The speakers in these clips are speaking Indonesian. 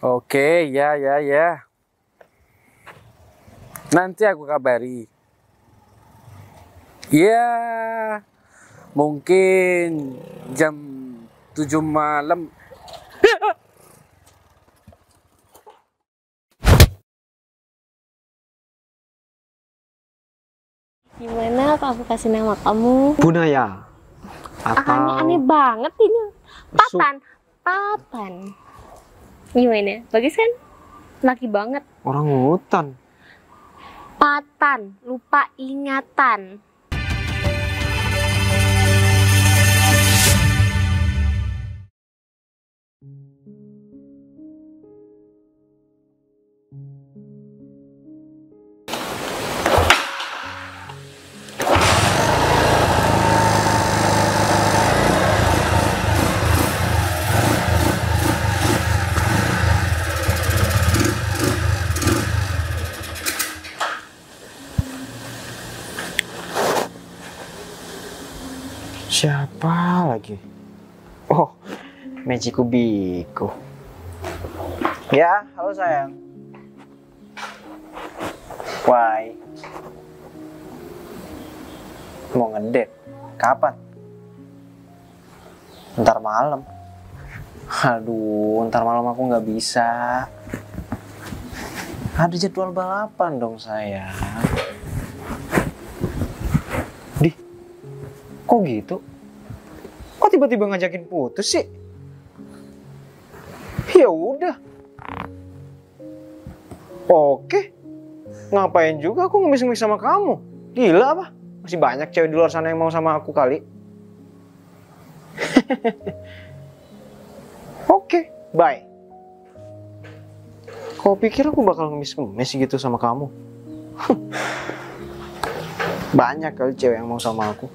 Oke, ya. Nanti aku kabari. Ya, mungkin jam 7 malam. Gimana kalau aku kasih nama kamu? Bunaya atau Aneh-aneh banget ini. Patan. Gimana? Bagus kan? Laki banget. orang hutan. Patan, lupa ingatan. Siapa lagi? Oh, Magiku Biku. Ya, halo sayang. Why? Mau ngedate? Kapan? Ntar malam. Aduh, ntar malam aku nggak bisa. Ada jadwal balapan dong sayang. Di, kok gitu? Kok tiba-tiba ngajakin putus sih? Ya udah. Oke. Ngapain juga aku ngemis-ngemis sama kamu? Gila apa? Masih banyak cewek di luar sana yang mau sama aku kali. Oke, bye. Kau pikir aku bakal ngemis-ngemis gitu sama kamu? Banyak kali cewek yang mau sama aku.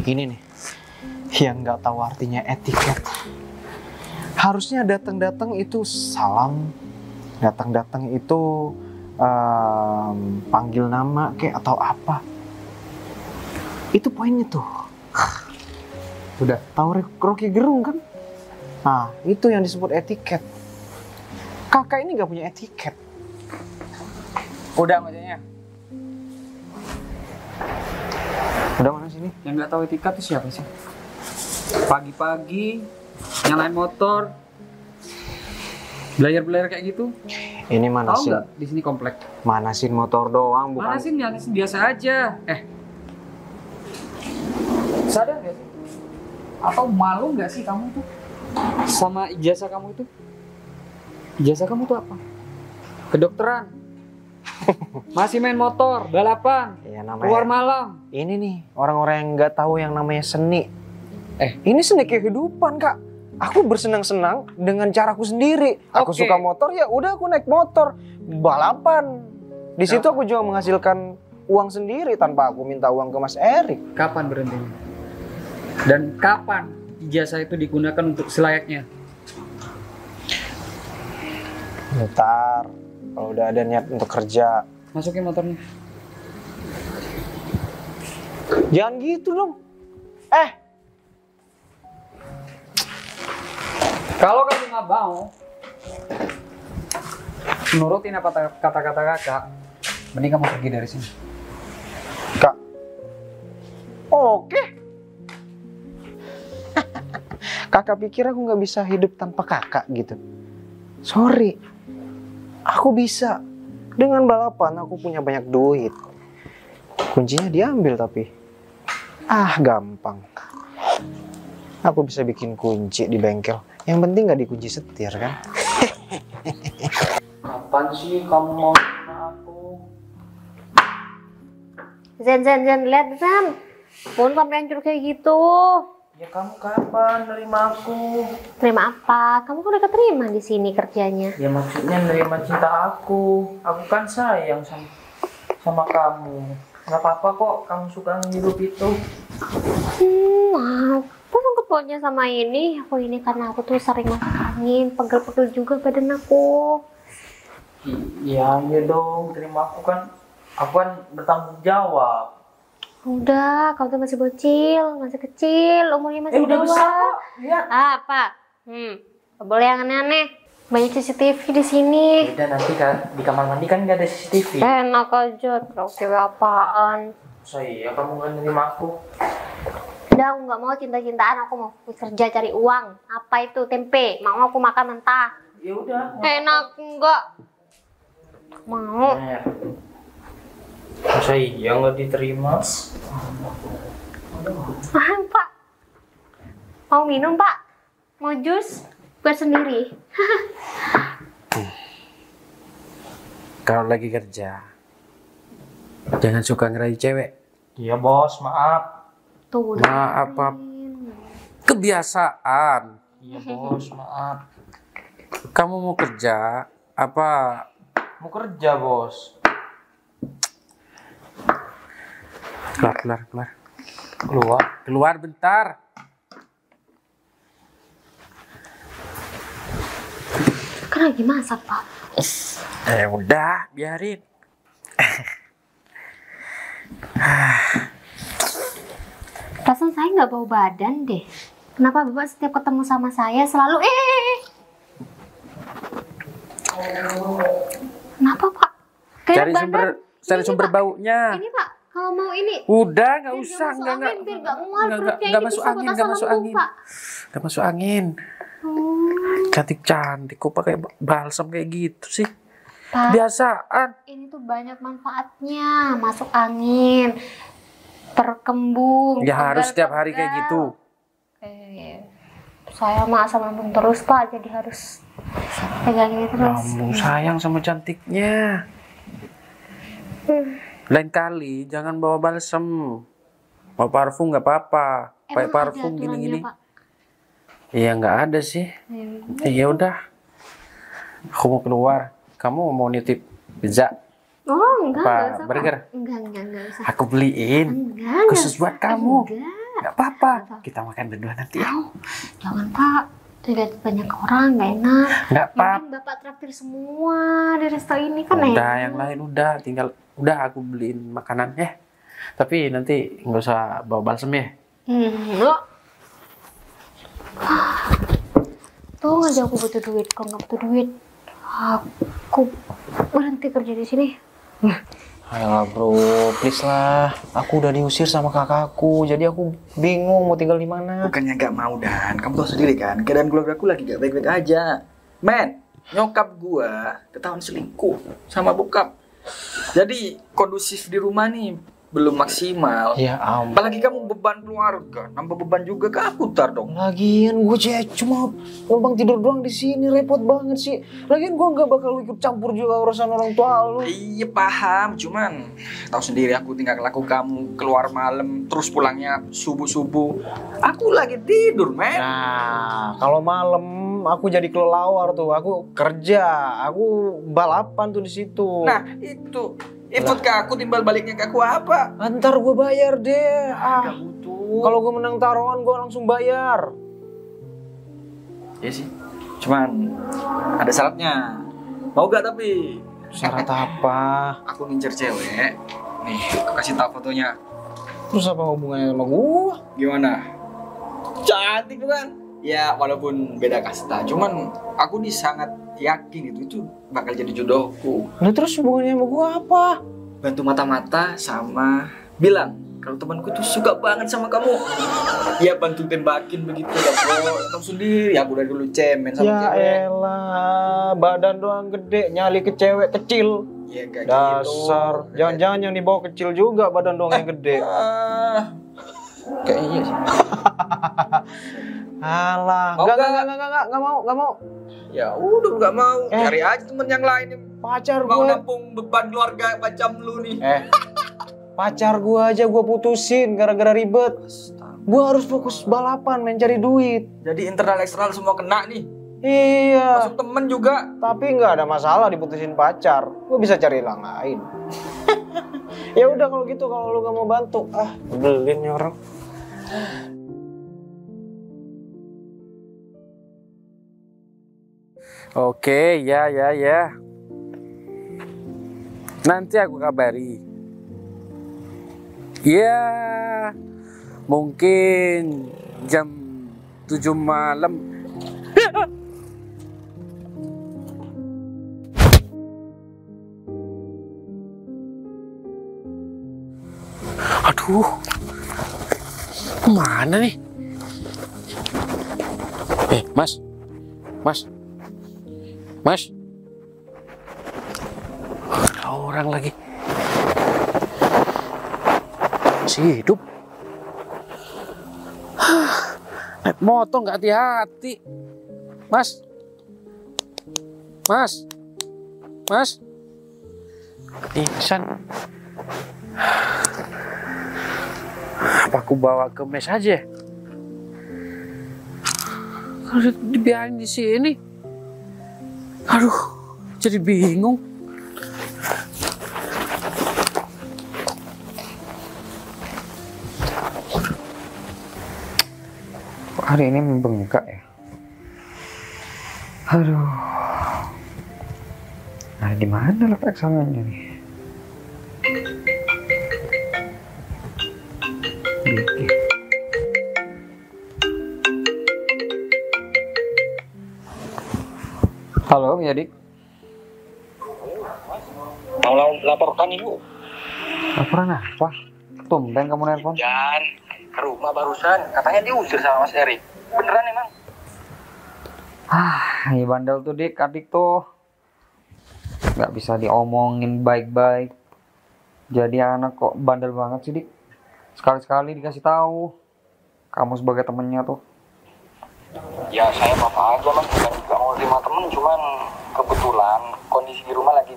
Ini nih, yang nggak tahu artinya etiket. Harusnya datang-datang itu salam, datang-datang itu panggil nama kayak atau apa. Itu poinnya tuh. Udah tahu Rocky Gerung kan? Nah, itu yang disebut etiket. Kakak ini nggak punya etiket. Udah ngojeknya. Udah mana sini? Yang nggak tahu etika tuh siapa sih? Pagi-pagi nyalain motor, belayar kayak gitu. Ini Tahu manasin. nggak? Di sini komplek. Manasin motor doang, bukan. Manasin biasa aja. Sadar nggak sih? Atau malu nggak sih kamu tuh sama ijazah kamu itu? Ijazah kamu tuh apa? Kedokteran. Masih main motor, balapan, Ya, namanya. keluar malam. Ini nih orang-orang yang nggak tahu yang namanya seni. Ini seni kehidupan kak. Aku bersenang-senang dengan caraku sendiri. Aku Oke. suka motor, ya udah aku naik motor, balapan. Di situ aku juga menghasilkan uang sendiri tanpa aku minta uang ke Mas Erik. Kapan berhentinya? Dan kapan ijazah itu digunakan untuk selayaknya? Ntar kalau udah ada niat untuk kerja. Masukin motornya. Jangan gitu dong. Kalau kamu nggak mau nurutin apa kata-kata kakak, mending kamu pergi dari sini. Kak. Oke. Kakak pikir aku nggak bisa hidup tanpa kakak gitu. Sorry. Aku bisa. Dengan balapan aku punya banyak duit. Kuncinya diambil tapi. Gampang. Aku bisa bikin kunci di bengkel. Yang penting nggak dikunci setir kan? Kapan sih kamu mau sama aku? Zen, lihat Zen. Pun sampai hancur kayak gitu. Ya kamu kapan nerima aku? Terima apa? Kamu kan udah keterima di sini kerjanya. Ya maksudnya nerima cinta aku. Aku kan sayang sama kamu. Gak apa-apa kok kamu suka ngirup itu. Aku sangkut pautnya sama ini. Aku ini karena aku tuh sering masuk angin, pegel-pegel juga badan aku. Iya dong, terima aku kan bertanggung jawab. Udah, kamu tuh masih bocil, masih kecil, umurnya masih Udah bawah. besar kok, lihat. Apa? Gak boleh yang aneh-aneh. Banyak CCTV di sini. Udah nanti kan di kamar mandi kan nggak ada CCTV. Enak aja, cewek apaan? Saya kamu nggak nerima aku. Udah, aku nggak mau cinta-cintaan, aku mau kerja cari uang. Apa itu tempe? Mau aku makan mentah? Ya udah. Enak enggak? Mau. Saya nggak diterima. Pak. Mau minum, Pak? Mau jus? Buat sendiri. Kalau lagi kerja, jangan suka ngerayu cewek. Iya bos, maaf. Tuh, Maaf, Pap. Kebiasaan. Iya bos, maaf. Kamu mau kerja apa? Mau kerja bos. Keluar. Keluar. Keluar bentar. Kan lagi masak, Pak. Udah, biarin. Perasaan saya nggak bau badan deh. Kenapa Bapak setiap ketemu sama saya selalu Kenapa, Pak? Cari badan. cari Ini, sumber Pak. baunya. Ini, Pak, kalau mau ini Udah, nggak biar usah, masuk angin, biar nggak mual perutnya, nggak ini masuk bisa angin, buat nggak asam masuk lambung, angin, Pak. nggak masuk angin. Cantik kok pakai balsam kayak gitu sih. Pak, Biasaan. ini tuh banyak manfaatnya. Masuk angin, terkembung. Ya harus setiap hari kayak gitu. Saya mah asam lambung terus, Pak, jadi harus pegangin terus. Kamu sayang sama cantiknya. Lain kali jangan bawa balsam. Bawa parfum nggak apa-apa. Pakai Emang ada parfum aturannya, gini-gini. Pak? Iya nggak ada sih. Ya udah. Aku mau keluar. Kamu mau nitip pizza? Oh, enggak usah, Pak. Burger? Enggak usah. Aku beliin. Enggak Khusus usah. buat kamu. Enggak. Nggak apa-apa. Kita makan berdua nanti ya. Jangan, Pak. Lihat banyak orang, nggak enak. Nggak apa-apa. Mungkin Bapak traktir semua di resto ini kan Udah, enak. yang lain udah aku beliin makanan ya. Tapi nanti nggak usah bawa balsam ya. Enggak. Tuh aja aku butuh duit. Kalau nggak butuh duit, aku berhenti kerja di sini. Ayolah bro, please lah. Aku udah diusir sama kakakku, jadi aku bingung mau tinggal di mana. Bukannya nggak mau Dan, kamu tahu sendiri kan, keadaan keluarga aku lagi gak baik-baik aja. Men, nyokap gua ketahuan selingkuh sama bokap. Jadi kondusif di rumah nih belum maksimal. Ya ampun. Apalagi kamu beban keluarga, nambah beban juga ke aku tar dong. Lagian gue cuma numpang tidur doang di sini, repot banget sih. Lagian gue nggak bakal ikut campur juga urusan orang tua lu. Iya paham, cuman tahu sendiri aku tinggal laku kamu keluar malam terus pulangnya subuh-subuh. Aku lagi tidur, men. Nah, kalau malam aku jadi kelelawar tuh, aku kerja, aku balapan tuh di situ. Nah, itu ikut ke aku timbal baliknya ke aku apa? Ntar gue bayar deh. Gak butuh. Kalau gue menang taruhan gue langsung bayar. Iya sih. Cuman ada syaratnya. Mau gak tapi? Syarat apa? Aku ngincer cewek. Nih, aku kasih tahu fotonya. Terus apa hubungannya sama gue? Gimana? Cantik tuh kan? Ya walaupun beda kasta, cuman aku nih sangat yakin itu bakal jadi jodohku. Nah terus hubungannya sama gue apa? Bantu mata-mata sama bilang kalau temanku tuh suka banget sama kamu. Ya bantu tembakin begitu lah bro. Tahu sendiri, aku dari dulu cemen sama Ya cewek. elah, badan doang gede, nyali ke cewek kecil. Ya gak Dasar, gitu. jangan-jangan yang dibawa kecil juga badan doang yang gede. Kayaknya iya sih. Alah, Mau nggak mau. Ya udah gak mau. Cari aja temen yang lain yang Pacar mau gue, nampung beban keluarga macam lu nih. pacar gue aja gue putusin gara-gara ribet. Gue harus fokus balapan, main cari duit. Jadi internal eksternal semua kena nih. Iya, Masuk temen juga. tapi nggak ada masalah diputusin pacar. Gue bisa cari yang lain. Ya udah kalau gitu, kalau lu gak mau bantu, belin nih orang. Oke, ya. Nanti aku kabari. Ya, mungkin jam 7 malam. Aduh, mana nih? Mas. Ada orang lagi. Masih hidup. Naik motor nggak hati-hati. Mas. Pingsan. Apa aku bawa ke mes aja? Kalau dibiarin di sini, aduh, jadi bingung. Kok hari ini membengkak ya? Aduh. Nah, di mana letak salahnya nih? Halo, ya Dik. Mau laporkan ibu? Laporan apa? Tumben kamu nelpon. Dan ke rumah barusan, katanya diusir sama Mas Erik. Beneran emang? Ini bandel tuh Dik, adik tuh. Nggak bisa diomongin baik-baik. Jadi anak kok bandel banget sih Dik. Sekali-sekali dikasih tahu. Kamu sebagai temennya tuh. Ya saya apa aja mas, bukan juga mau terima temen, cuman kebetulan kondisi di rumah lagi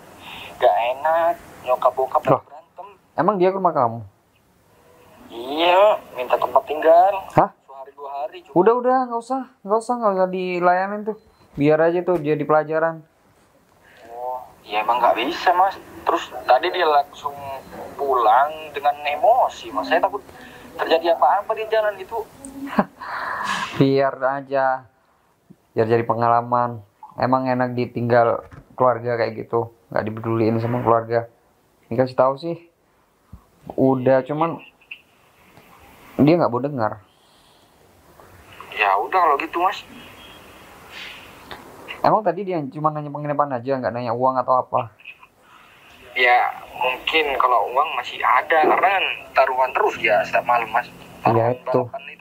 gak enak, nyokap bokap lagi berantem. Emang dia ke rumah kamu? Iya, minta tempat tinggal. Hah? Sehari 2 hari. Udah, nggak usah dilayanin tuh. Biar aja tuh jadi pelajaran. Oh, ya emang nggak bisa mas. Terus tadi dia langsung pulang dengan emosi mas. Saya takut terjadi apa-apa di jalan itu. Biar aja, biar jadi pengalaman. Emang enak ditinggal keluarga kayak gitu, nggak dipeduliin sama keluarga. Ini kasih tahu sih, udah, cuman dia nggak mau dengar. Ya udah kalau gitu mas. Emang tadi dia cuma nanya penginapan aja, nggak nanya uang atau apa? Ya mungkin kalau uang masih ada karena kan taruhan terus ya setiap malam mas. Ya itu. Balapan itu.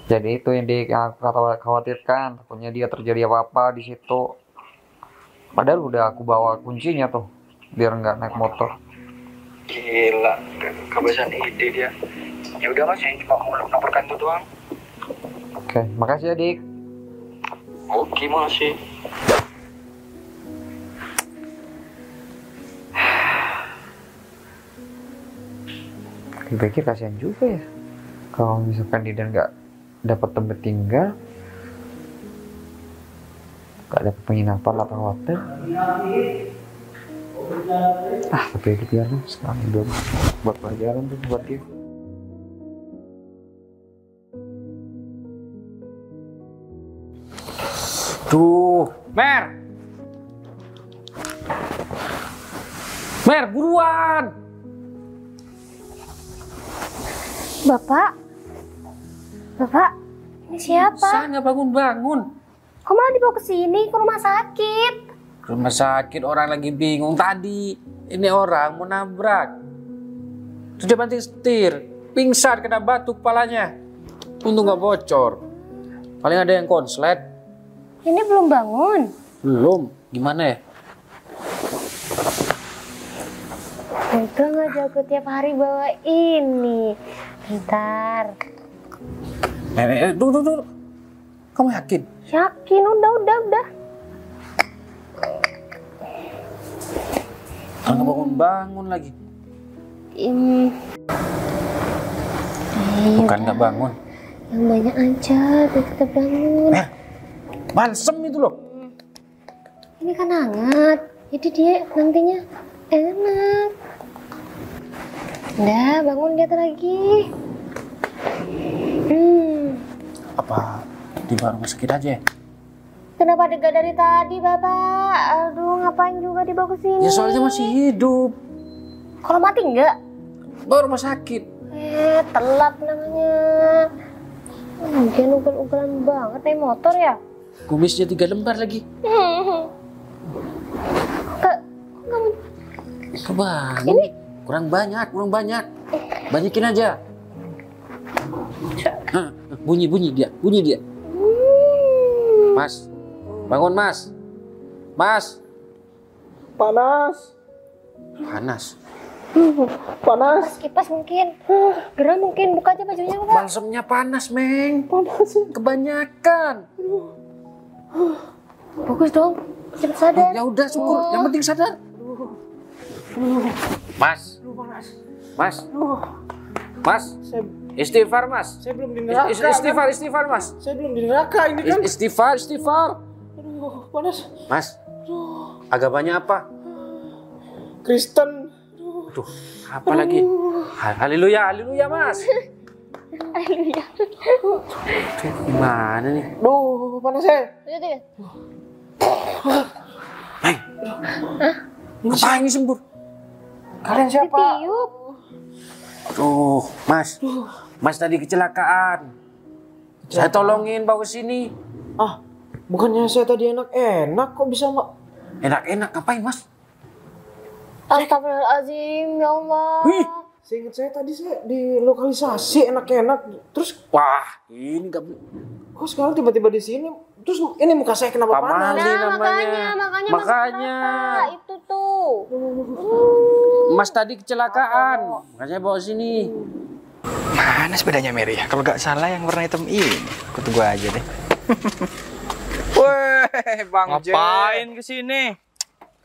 Jadi itu yang aku khawatirkan, takutnya dia terjadi apa-apa di situ. Padahal udah aku bawa kuncinya tuh, biar nggak naik motor. Gila, kebiasaan ide dia. Ya udah mas, saya cuma mau laporkan itu doang. Oke, makasih ya Dik. Oke masih. Dipikir kasihan juga ya, kalau misalkan dia nggak dapat tempat tinggal, nggak dapat penginapan atau hotel. Tapi itu biarlah, sekarang udah buat pelajaran tuh buat dia. Tuh, Mer, buruan. Bapak, ini siapa? Sana bangun. Kok malah dibawa ke sini, ke rumah sakit? Rumah sakit, orang lagi bingung tadi. Ini orang mau nabrak. Sudah banting setir, pingsan kena batu kepalanya. Untung nggak bocor. Paling ada yang konslet. Ini belum bangun. Belum, gimana ya? Itu nggak jago tiap hari bawa ini. Bentar. Tunggu. Kamu yakin? Yakin, udah. Kalau bangun lagi. Bukan nggak bangun. Yang banyak aja, biar kita bangun. Balsem itu loh. Ini kan hangat, jadi dia nantinya enak. Udah, bangun lihat lagi. Apa di rumah sakit aja? Kenapa dekat dari tadi, Bapak? Aduh, ngapain juga dibawa ke sini? Ya soalnya masih hidup. Kalau mati enggak? Bawa rumah sakit. Telat namanya. Mungkin ugal-ugalan banget naik motor ya? Kumisnya 3 lembar lagi. Kamu Kebangun. ini Kurang banyak. Banyakin aja. Hah, bunyi dia. Mas, bangun Mas. Mas. Panas. Panas kipas mungkin. Gerah mungkin, buka aja bajunya, Bapak. Balsemnya panas, Meng. Kebanyakan. Bagus dong. Cepat sadar. Ya udah syukur, yang penting sadar. Mas. Istighfar, Mas. Saya belum di neraka. Istighfar, Mas. Saya belum di neraka ini kan. Istighfar. Aduh, panas. Mas. Agamanya apa? Kristen. Aduh, apa lagi? Haleluya, Mas. Haleluya. Gimana nih? Duh, panas saya. Lihat. Hei. Ngapain sembur? Kalian siapa? Ditiup. Tuh, Mas. Mas tadi kecelakaan. Saya tolongin bawa ke sini. Ah, bukannya saya tadi enak-enak kok bisa Mbak? Enak-enak ngapain, Mas? Astagfirullahaladzim, ya Allah. Wih. Seingat saya tadi saya di lokalisasi enak-enak. Terus Wah, ini enggak kok sekarang tiba-tiba di sini? Terus ini muka saya kenapa panas? Pamali namanya. Makanya. Makanya. Itu tuh. Mas tadi kecelakaan. Makanya bawa sini. Mana sepedanya Mary ya? Kalau nggak salah yang warna hitam ini. Aku tunggu aja deh. Weh, Bang J. Ngapain kesini?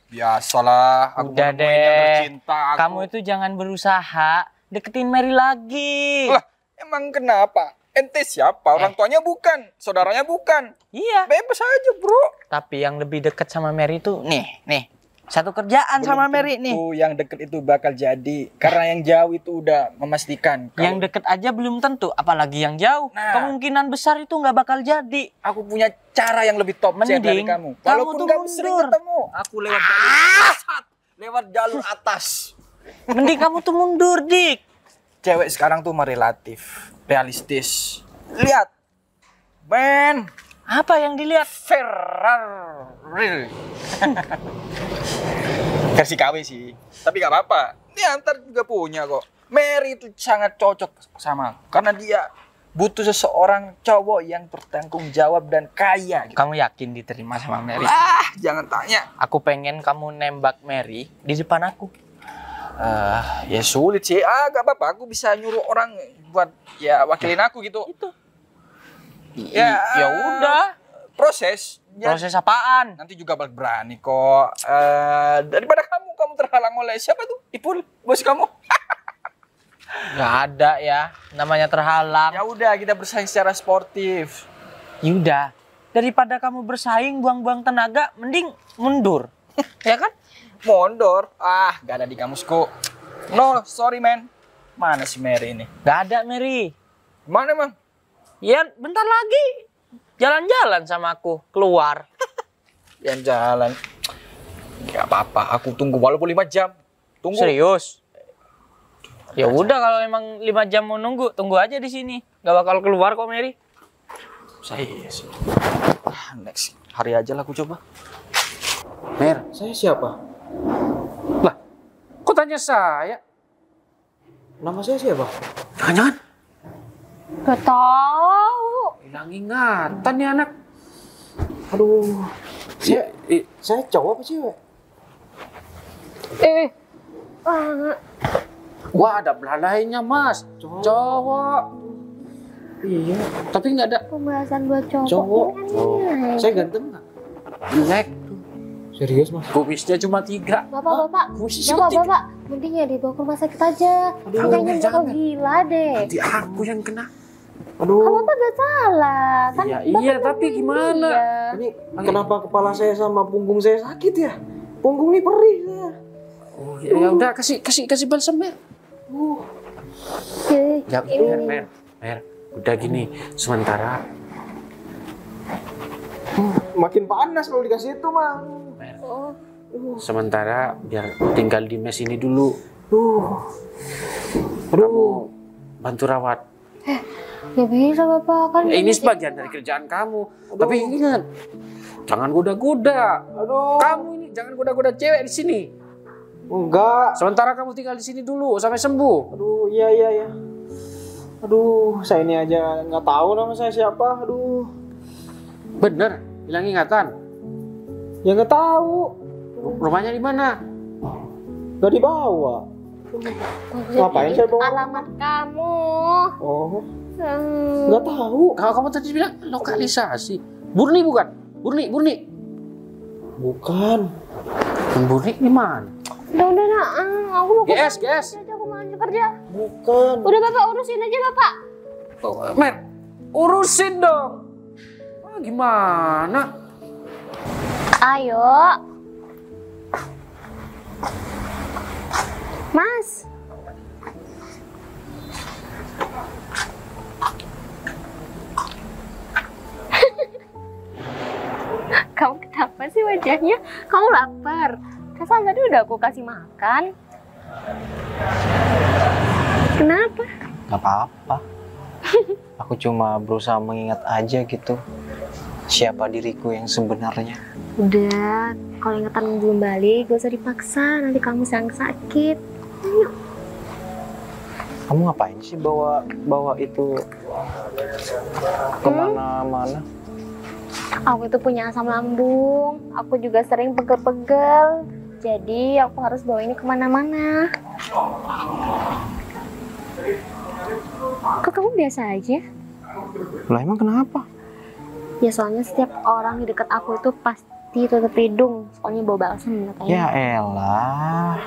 Biasalah, aku Udah menemuin yang deh. tercinta aku. Kamu itu jangan berusaha deketin Mary lagi. Lah, emang kenapa? Ente siapa? Orang tuanya bukan, saudaranya bukan. Iya. Bebas aja, bro. Tapi yang lebih dekat sama Mary itu nih. Satu kerjaan sama Mary nih. Yang deket itu bakal jadi. Karena yang jauh itu udah memastikan. Yang deket aja belum tentu, apalagi yang jauh. Nah. Kemungkinan besar itu nggak bakal jadi. Aku punya cara yang lebih top tier dari Mending kamu. kamu Walaupun tuh nggak sering mundur. ketemu, aku lewat jalur lewat jalur atas. Mending kamu tuh mundur, Dik. Cewek sekarang tuh merelatif, realistis. Lihat, Ben, Apa yang dilihat? Ferrari. Versi KW sih, tapi nggak apa-apa. Dia ntar juga punya kok. Mary itu sangat cocok sama aku, karena dia butuh seseorang cowok yang bertanggung jawab dan kaya. Gitu. Kamu yakin diterima sama Mary? Jangan tanya. Aku pengen kamu nembak Mary di depan aku. Ya sulit sih. Gak apa-apa. Aku bisa nyuruh orang buat ya wakilin aku gitu. Itu. Ya, Ya udah. Proses. Ya, Proses apaan? nanti juga balik berani kok. Daripada kamu terhalang oleh siapa tuh? Ipul, bos kamu. Gak ada ya. Namanya terhalang. Ya udah, kita bersaing secara sportif. Yaudah. Daripada kamu bersaing buang-buang tenaga, mending mundur. Ya kan? Mondor. Gak ada di kamusku. No, sorry man. Mana si Mary ini? Gak ada Mary. Mana emang? Ya bentar lagi. Jalan-jalan sama aku. Keluar. Yang jalan. Gak apa-apa, aku tunggu walaupun 5 jam. Tunggu. Serius? Ya udah kalau emang 5 jam mau nunggu, tunggu aja di sini. Gak bakal keluar kok Mary. Saya sih. Next hari aja lah aku coba. Mer, Saya siapa? lah, kok tanya saya? Nama saya siapa? Jangan-jangan Gak tahu. hilang ingatan nih anak. Aduh, saya cowok apa cewek? Wah, ada belalainya, Mas. Cowok. Iya, Tapi nggak ada Pembahasan buat cowok. cowok. Ini kan Saya ganteng nggak? jelek. Serius mas? Kumisnya cuma 3. Bapak, Kumisnya cuma 3. Bapak, mending ya dibawa ke rumah sakit aja. Kayaknya bakal gila deh. Nanti aku yang kena. Kan Aduh, Bapak gak salah. Kan Iya, Bapak iya, nemuin tapi gimana? dia. ini kenapa kepala saya sama punggung saya sakit ya? Punggung ini perih saya. Oh, ya udah kasih balsam, Mer. Oke, Ya, ini. Mer. Udah gini, sementara Makin panas kalau dikasih itu mah. Sementara biar tinggal di mes ini dulu. Kamu Aduh. bantu rawat. Ya bisa Bapak, kan Ini sebagian dari kerjaan kamu. Tapi ingat, jangan goda-goda. Aduh. Kamu ini jangan goda-goda cewek di sini. Enggak. Sementara kamu tinggal di sini dulu sampai sembuh. Aduh, iya. Aduh, saya ini aja nggak tahu nama saya siapa. Aduh. Bener, hilang ingatan. Ya nggak tahu. Rumahnya di mana? Nggak dibawa. Ngapain saya bawa? alamat kamu? Oh, Hmm. nggak tahu. Kalau kamu tadi bilang lokalisasi. Burni bukan? Burni. Bukan. Burni di mana? Udah, aku mau GS. kerja, aku mau lanjut kerja. Bukan. Udah Bapak urusin aja Bapak. Oh, Mer, urusin dong. Gimana? Ayo. Mas. Kamu kenapa sih wajahnya? Kamu lapar. Kan tadi udah aku kasih makan. Kenapa? Nggak apa-apa. Aku cuma berusaha mengingat aja gitu. Siapa diriku yang sebenarnya. Udah, kalau ingatan belum balik, gak usah dipaksa. Nanti kamu sakit. Kamu ngapain sih bawa itu kemana-mana? Aku itu punya asam lambung. Aku juga sering pegel-pegel. Jadi aku harus bawa ini kemana-mana. Kok kamu biasa aja? Lah emang kenapa? Ya soalnya setiap orang di dekat aku itu pasti tutup hidung. Soalnya bau balsam katanya. Ya elah.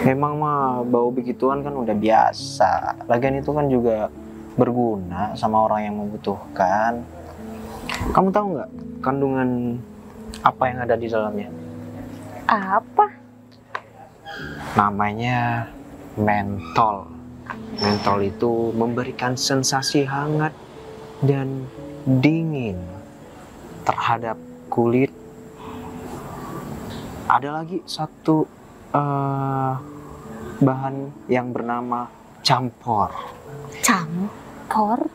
Memang mah bau begituan kan udah biasa. Lagian itu kan juga berguna sama orang yang membutuhkan. Kamu tahu nggak kandungan apa yang ada di dalamnya? Apa? Namanya mentol. Mentol itu memberikan sensasi hangat dan dingin terhadap kulit. Ada lagi satu bahan yang bernama campor. Campor?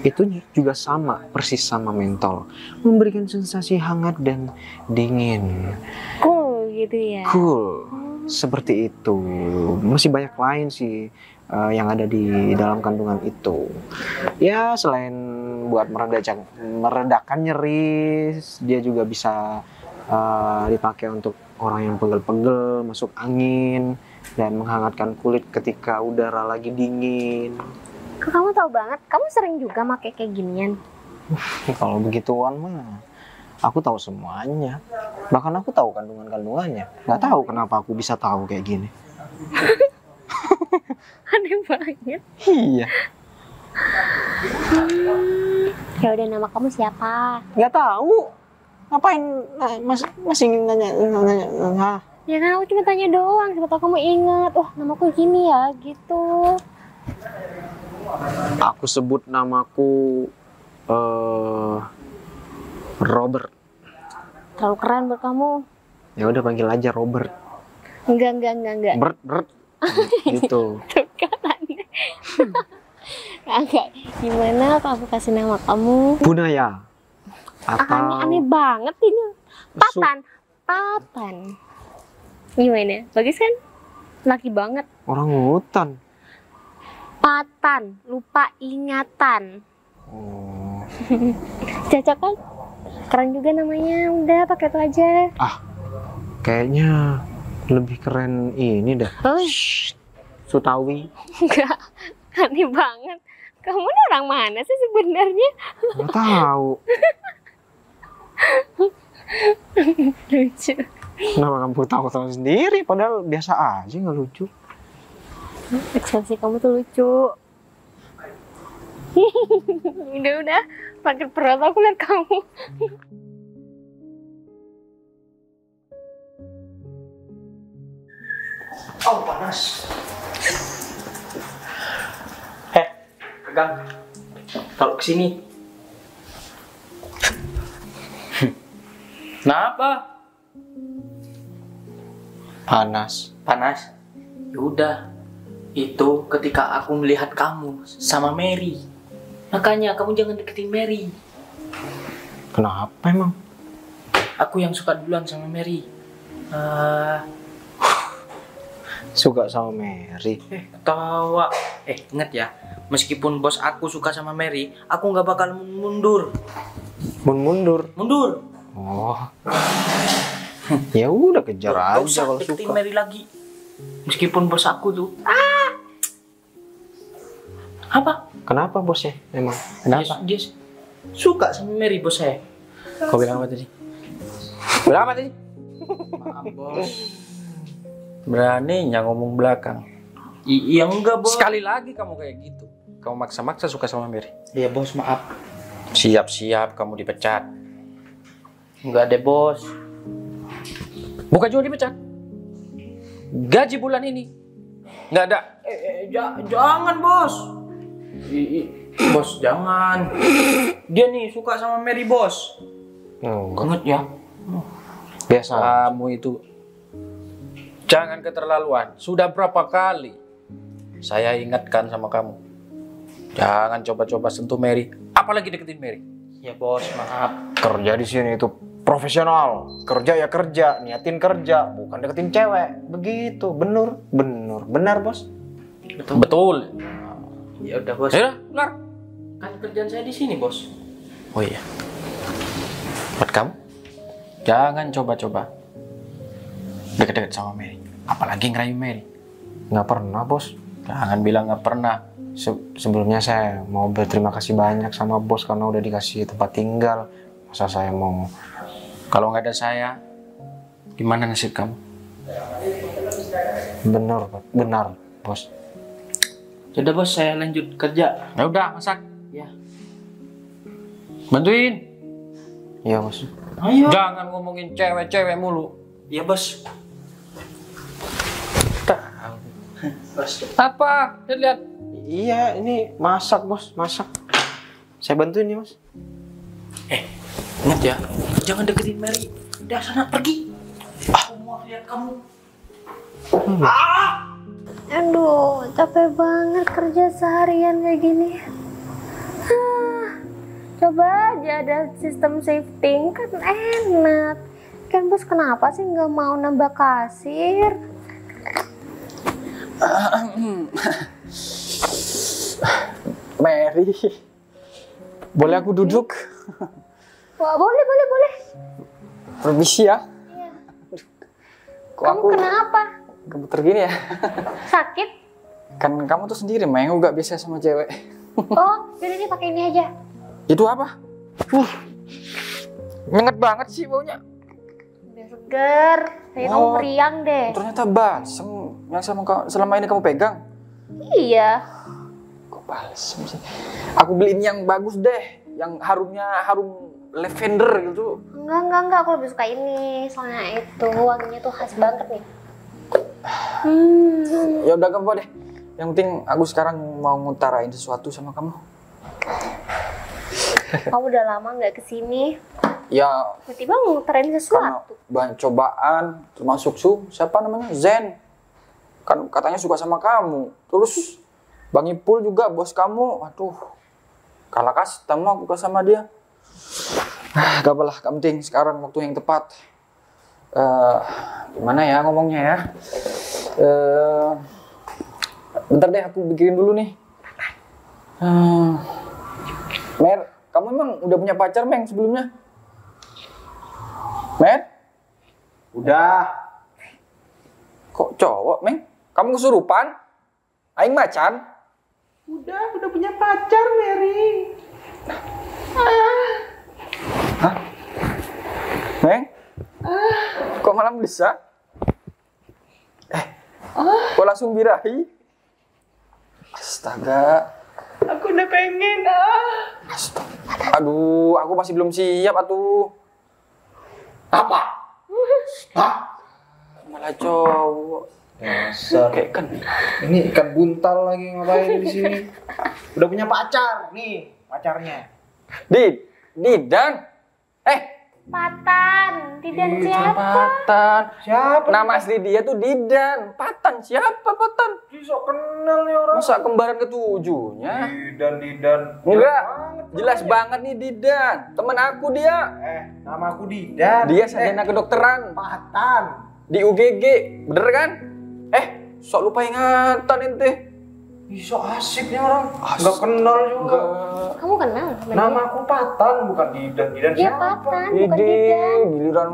Itu juga sama, persis sama mentol. Memberikan sensasi hangat dan dingin. Cool gitu ya? Cool. Seperti itu. Masih banyak lain sih yang ada di dalam kandungan itu. Ya selain buat meredakan nyeri, dia juga bisa dipakai untuk orang yang pegel-pegel, masuk angin, dan menghangatkan kulit ketika udara lagi dingin. Kok kamu tahu banget? Kamu sering juga pakai kayak ginian? Kalau begituan mah aku tahu semuanya. Bahkan aku tahu kandungan-kandungannya. Nggak tahu kenapa aku bisa tahu kayak gini. Aneh banget. Iya. Ya udah, nama kamu siapa? Nggak tahu. Ngapain masih nanya? Ya kan aku cuma tanya doang, siapa tahu kamu inget. Oh, namaku gini ya, gitu. Aku sebut namaku Robert. Terlalu keren buat kamu. Ya udah panggil aja Robert. Enggak. Bert. Gitu. Tuh kan aneh. Enggak. Gimana kalau aku kasih nama kamu? Bunaya. Atau Aneh banget ini. Patan. Gimana? Bagus kan? Laki banget. orang hutan. Patan, lupa ingatan. Oh. Cocok kan? Keren juga namanya. Udah pakai itu aja. Kayaknya lebih keren ini dah. Sutawi. Enggak, aneh banget. Kamu ini orang mana sih sebenarnya? Nggak tahu. Lucu. Kenapa kamu tahu sendiri? Padahal biasa aja, nggak lucu. Ekspresi kamu tuh lucu. Udah, makin perut aku lihat kamu. Oh, panas. Pegang. Kalau kesini. Kenapa? Panas. Panas? Yaudah, itu ketika aku melihat kamu sama Mary. Makanya kamu jangan deketin Mary. Kenapa emang? Aku yang suka duluan sama Mary. Suka sama Mary. Ketawa. Ingat ya, meskipun bos aku suka sama Mary, aku nggak bakal mundur. Mundur. Mundur. Oh. Ya udah kejar Nggak aja usah kalau deketin suka. Mary lagi. Meskipun bos aku tuh. Apa? Kenapa bosnya? Emang? Kenapa? Jess suka sama Mary bos saya. Kau bilang apa tadi? Bilang apa tadi? Maaf bos. Beraninya ngomong belakang. Iya enggak bos. Sekali lagi kamu kayak gitu. Kamu maksa-maksa suka sama Mary. Iya bos, maaf. Siap-siap kamu dipecat. Enggak deh bos. Bukan cuma dipecat. Gaji bulan ini nggak ada. Jangan bos. Bos jangan. Dia nih suka sama Mary bos. Enggak. Ingat ya. Biasa. Kamu itu jangan keterlaluan. Sudah berapa kali saya ingatkan sama kamu. Jangan coba-coba sentuh Mary, apalagi deketin Mary. Ya bos, maaf. Kerja di sini itu profesional. Kerja ya kerja, niatin kerja, bukan deketin cewek. Begitu, benar bos. Betul. Ya udah bos. Ya, keluar. Kan kerjaan saya di sini bos. Oh iya. Buat kamu, jangan coba-coba deket-deket sama Mary, apalagi ngerayu Mary. Nggak pernah bos. Jangan bilang nggak pernah. Sebelumnya saya mau berterima kasih banyak sama bos karena udah dikasih tempat tinggal. Masa saya mau? Kalau nggak ada saya, gimana nasib kamu? Benar bos. Sudah bos, saya lanjut kerja. Ya udah, masak. Ya. Bantuin. Iya bos. Ayo. Jangan ngomongin cewek-cewek mulu. Ya bos. Bos. Apa? Lihat. Iya ini masak bos, masak. Saya bantuin ya bos. Ingat ya, jangan deketin Mary. Udah sana pergi. Aku mau lihat kamu. Aduh, capek banget kerja seharian kayak gini. Coba aja ada sistem shifting kan enak. Kan bos kenapa sih nggak mau nambah kasir? Mary, boleh aku duduk? Wah, boleh. Permisi ya. Kok Kamu aku kenapa? gemeter gini ya? Sakit? Kan kamu tuh sendiri, Meng, gak biasa sama cewek. Oh, yaudah nih pakai ini aja. Itu apa? Nyengat banget sih baunya. Biar seger. Kayak kamu Oh. Oh, meriang deh. ternyata balsem yang selama ini kamu pegang. Iya. Kok balsem sih? Aku beliin yang bagus deh, yang harumnya harum lavender gitu. Enggak. Aku lebih suka ini. Soalnya itu wanginya tuh khas banget nih. Ya udah kamu deh. Yang penting aku sekarang mau ngutarain sesuatu sama kamu. Kamu udah lama nggak kesini. Ya Tiba-tiba ngutarain karena sesuatu. banyak cobaan, termasuk siapa namanya Zen. Kan katanya suka sama kamu. Terus Bang Ipul juga bos kamu. Aduh, kalah custom aku sama dia. Gak apalah, gak penting. Sekarang waktu yang tepat. Gimana ya ngomongnya ya? Bentar deh, aku pikirin dulu nih. Mer, kamu emang udah punya pacar, Meng, sebelumnya? Mer? Udah. Kok cowok, Meng? Kamu kesurupan? Aing macan? Udah punya pacar Mary. Hah? Meng? Kok malam desak? Kok langsung birahi? Astaga. Aku udah pengen. Astaga. Aduh, aku masih belum siap atuh. Apa? Hah? Malah cowok. Kayak kan. Ini ikan buntal lagi ngapain di sini? Udah punya pacar nih, pacarnya. Dan. Patan, Didan siapa? Patan. Siapa? Nama asli dia tuh Didan. Patan siapa Patan? Bisa kenal nih orang. Masa kembaran ketujuhnya? Didan. Enggak. Jelas banget nih Didan. Temen aku dia. Nama aku Didan. Dia sarjana kedokteran Patan. di UGG. Bener kan? Sok lupa ingatan ente. Bisa asik nih orang. Nggak kenal juga. Kamu kenal sama dia? Nama aku Patan, bukan Didan. Didan Iya siapa? Patan, bukan Ide, Didan. giliran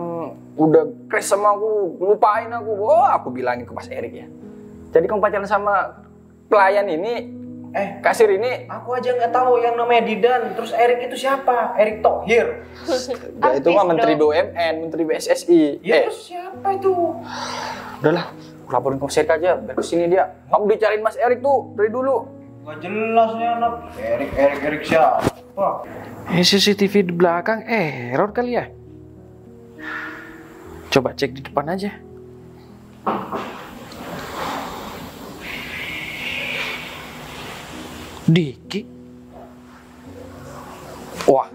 udah crash sama aku, lupain aku. Oh, aku bilangin ke Mas Erik ya. Jadi kamu pacaran sama pelayan ini, kasir ini? Aku aja nggak tahu yang namanya Didan. Terus Erik itu siapa? Erik Thohir. Ya, itu mah Menteri BUMN, Menteri BSSI. Ya terus siapa itu? Udahlah, aku laporin ke Mas Erik aja, biar kesini dia. Kamu dicariin Mas Erik tuh dari dulu. Nggak jelas nih anak. Erik siapa? CCTV di belakang error kali ya? Coba cek di depan aja. Diki. Wah.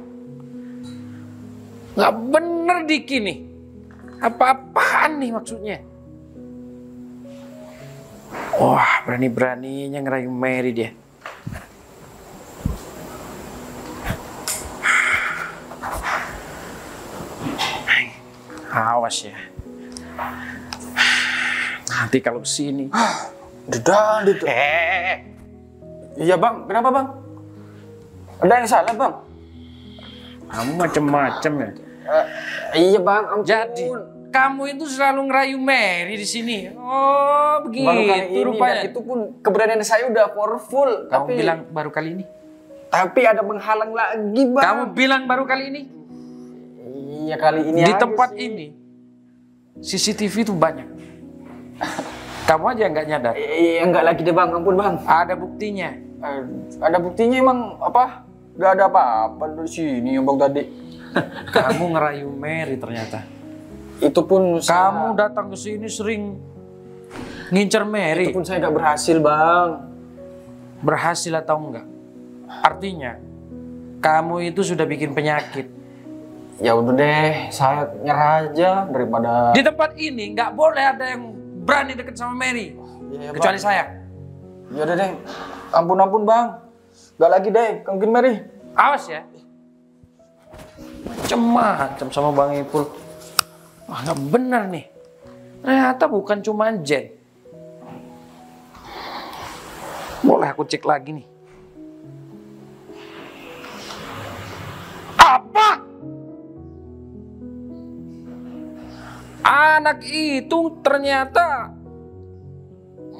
Nggak bener Diki nih. Apa-apaan nih maksudnya? Wah, berani-beraninya ngerayu Mary dia. Awas ya. Nanti kalau sini. Didan itu. Iya bang, kenapa bang? Ada yang salah bang? Kamu macem-macem ya. Iya bang, ampun. Jadi kamu itu selalu ngerayu Mary di sini. Oh begitu baru kali ini rupanya. dan itu pun keberanian saya udah powerful. Kamu bilang baru kali ini. Tapi ada penghalang lagi bang. Kamu bilang baru kali ini. Iya kali ini Di aja tempat sih. ini CCTV itu banyak. Kamu aja nggak nyadar. Iya enggak lagi deh bang, ampun bang. Ada buktinya. Ada buktinya emang apa? Gak ada apa-apa di sini bang tadi. Kamu ngerayu Mary ternyata. Itu pun Kamu datang ke sini sering ngincer Mary. itu pun saya nggak berhasil bang. Berhasil atau enggak? Artinya kamu itu sudah bikin penyakit. Ya udah deh, saya nyerah aja daripada. Di tempat ini nggak boleh ada yang berani deket sama Mary. Iya, Kecuali Bang. saya. Ya udah deh, ampun bang. Gak lagi deh, mungkin Mary. Awas ya. Macem-macem sama Bang Ipul. Wah nggak bener nih. Ternyata bukan cuma Jen. Boleh aku cek lagi nih. Apa? Anak itu ternyata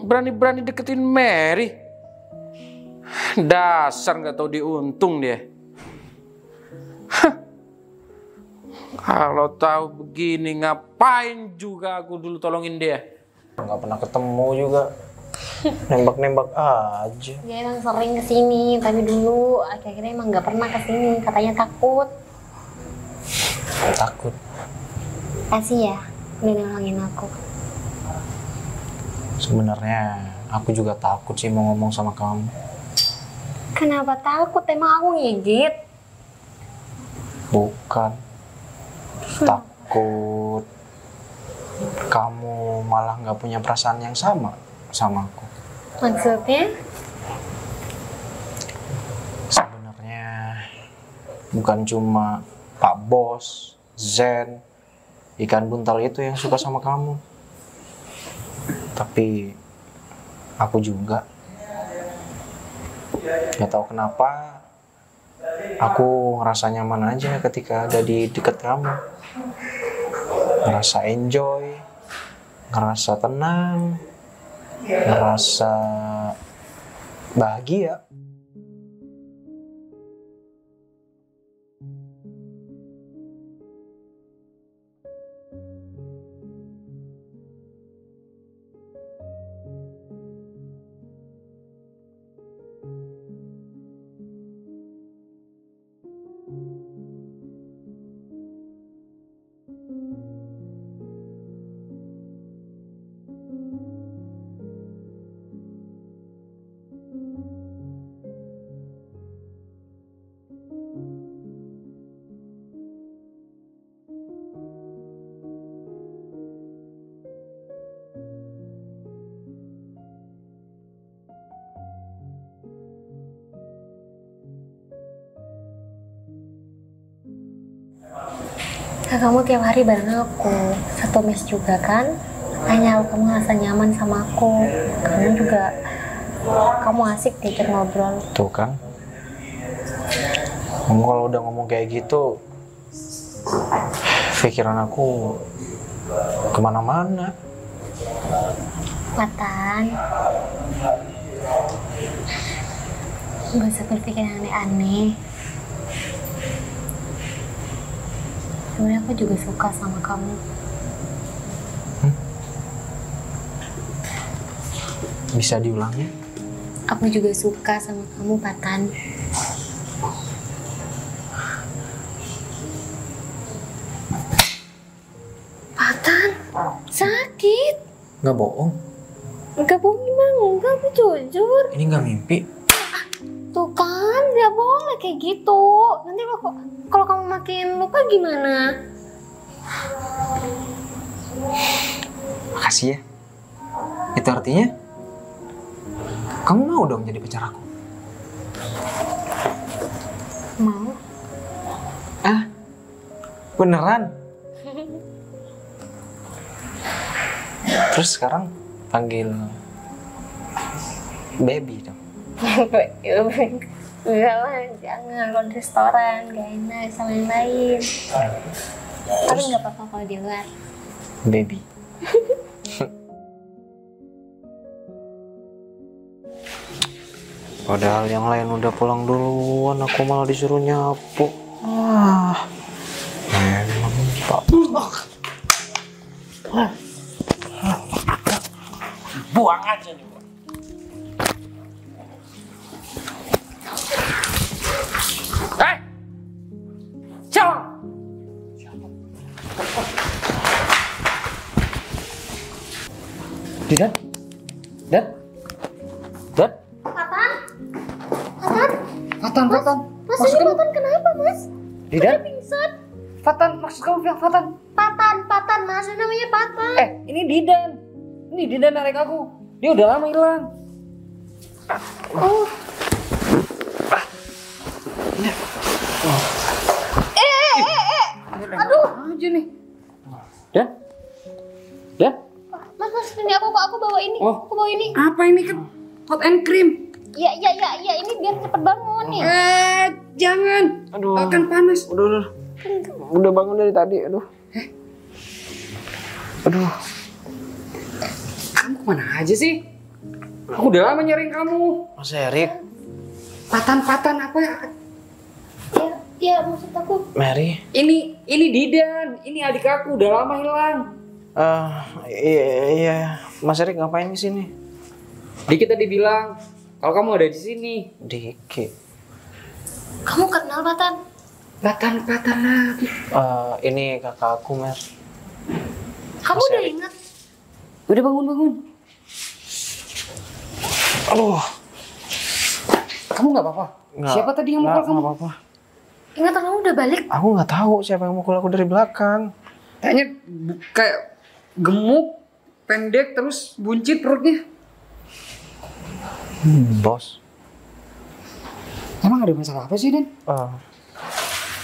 berani-berani deketin Mary. Dasar nggak tahu diuntung dia. Kalau tahu begini ngapain juga aku dulu tolongin dia. Nggak pernah ketemu juga. Nembak-nembak aja. Dia emang sering kesini, tapi dulu akhir-akhirnya emang nggak pernah kesini. Katanya takut. Takut. Kasih ya, udah nolongin aku. Sebenarnya aku juga takut sih mau ngomong sama kamu. Kenapa takut? Emang aku ngigit? Bukan. Takut kamu malah nggak punya perasaan yang sama aku. Maksudnya? Sebenarnya bukan cuma Pak Bos, Zen, ikan buntal itu yang suka sama kamu. Tapi aku juga. Gak tahu kenapa aku ngerasa nyaman aja ketika ada di dekat kamu. Ngerasa enjoy, ngerasa tenang, ngerasa bahagia. kamu tiap hari bareng aku, satu mes juga kan? Makanya kamu ngerasa nyaman sama aku. Kamu asik diajak ngobrol. Tuh kan. Kamu kalau udah ngomong kayak gitu, pikiran aku kemana-mana. Patan, gak usah berpikir yang aneh-aneh. Sebenarnya aku juga suka sama kamu. Bisa diulangnya? Aku juga suka sama kamu, Patan. Patan, sakit. Nggak bohong. Enggak bohong gimana? Enggak, aku jujur. Ini nggak mimpi. Tuh kan, nggak boleh kayak gitu. Nanti kalau kamu makin lupa gimana? Makasih ya. Itu artinya kamu mau dong jadi pacar aku? Mau? Ah, beneran? Terus sekarang panggil baby dong. Enggak lah, jangan. Kalau di restoran gak enak sama yang lain. Tapi nggak apa-apa kalau di luar. Baby. Padahal yang lain udah pulang duluan, aku malah disuruh nyapu. Memang Pak. Buang aja nih. Cong! Didan? Dan? Fatan. Mas, Maksud ini kamu? Patan kenapa, Mas? Didan? Pingsan. Fatan, maksud kamu bilang Fatan? Patan, Mas. Ini namanya Patan. Ini Didan. Ini Didan narik aku. Dia udah lama hilang. Oh. Aduh. Aja nih. Dan? Mas, ini aku bawa ini. Oh. Aku bawa ini. Apa ini kan? Hot and cream. Iya, ini biar cepet bangun nih. Jangan. Aduh. Akan panas. Udah bangun dari tadi, aduh. Aduh. Kamu kemana aja sih? Aku udah lama nyariin kamu. Mas Erik, Patan apa ya? Ya, maksud aku. Mary. Ini Didan. Ini adik aku udah lama hilang. Iya. Mas Erik ngapain di sini? Dikit tadi bilang kalau kamu ada di sini. Diki. Kamu kenal Patan? Patan lagi. Ini kakak aku, Mer. Kamu Mas udah Erik. ingat? Udah bangun. Aduh. Kamu nggak apa-apa? Siapa tadi yang mukul kamu? Nggak apa-apa. Ingatan kamu udah balik? Aku nggak tahu siapa yang mukul aku dari belakang. Kayaknya kayak gemuk, pendek, terus buncit perutnya. Bos. Emang ada masalah apa sih, Den?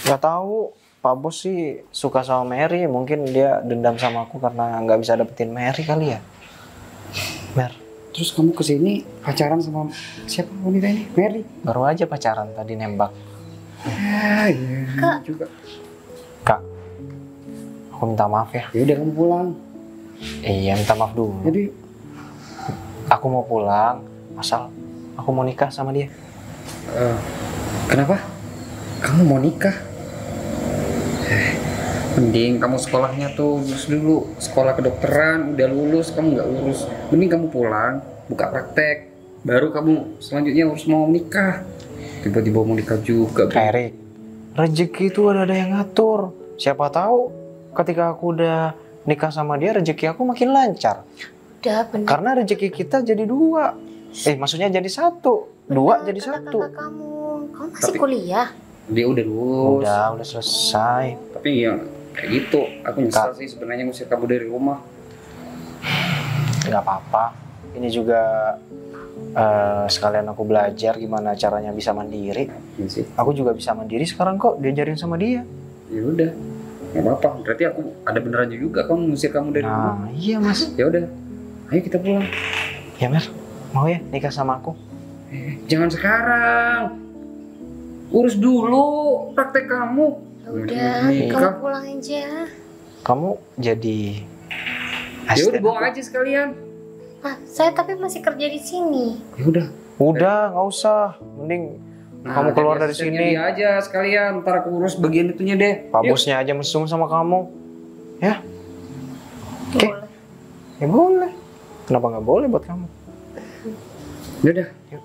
Nggak tahu. Pak Bos sih suka sama Mary. Mungkin dia dendam sama aku karena nggak bisa dapetin Mary kali ya. Mer, Terus kamu kesini pacaran sama siapa wanita ini? Mary? baru aja pacaran tadi nembak. Iya Kak. juga. Kak, aku minta maaf ya. Ya udah kamu pulang. Iya, minta maaf dulu. Jadi Aku mau pulang, asal aku mau nikah sama dia. kenapa? Kamu mau nikah? Mending kamu sekolahnya tuh lulus dulu. Sekolah kedokteran, udah lulus, kamu nggak urus. Mending kamu pulang, buka praktek. Baru kamu selanjutnya harus mau nikah. Tiba-tiba mau nikah juga. Bro. Erik, rezeki itu ada yang ngatur. Siapa tahu ketika aku udah nikah sama dia, rezeki aku makin lancar. Udah bener. Karena rezeki kita jadi dua. Maksudnya jadi satu. Dua jadi satu. Kakak kamu masih Tapi- kuliah? Dia udah lulus. Udah selesai. Tapi ya kayak gitu. Aku nyesal Kak. sih sebenarnya ngusir kamu dari rumah. Nggak apa-apa. Ini juga sekalian aku belajar gimana caranya bisa mandiri. Iya sih. Aku juga bisa mandiri sekarang kok, diajarin sama dia. Ya udah. Gak apa-apa, berarti aku ada benerannya juga kamu ngusir kamu dari rumah. Nah, iya Mas. Ya udah, ayo kita pulang. Ya Mer, mau ya nikah sama aku? Jangan sekarang. Urus dulu praktek kamu. Udah, kamu pulang aja. Kamu jadi Ya udah asisten bawa aku? aja sekalian. Ah, saya tapi masih kerja di sini. Ya udah. Udah, nggak usah. Mending kamu keluar jadi dari asistennya sini. Dia aja sekalian, ntar aku urus bagian itunya deh. Pak Yuk. bosnya aja mesum sama kamu. Ya? Oke. Boleh. Ya boleh. Kenapa nggak boleh buat kamu? Ya udah. Yuk.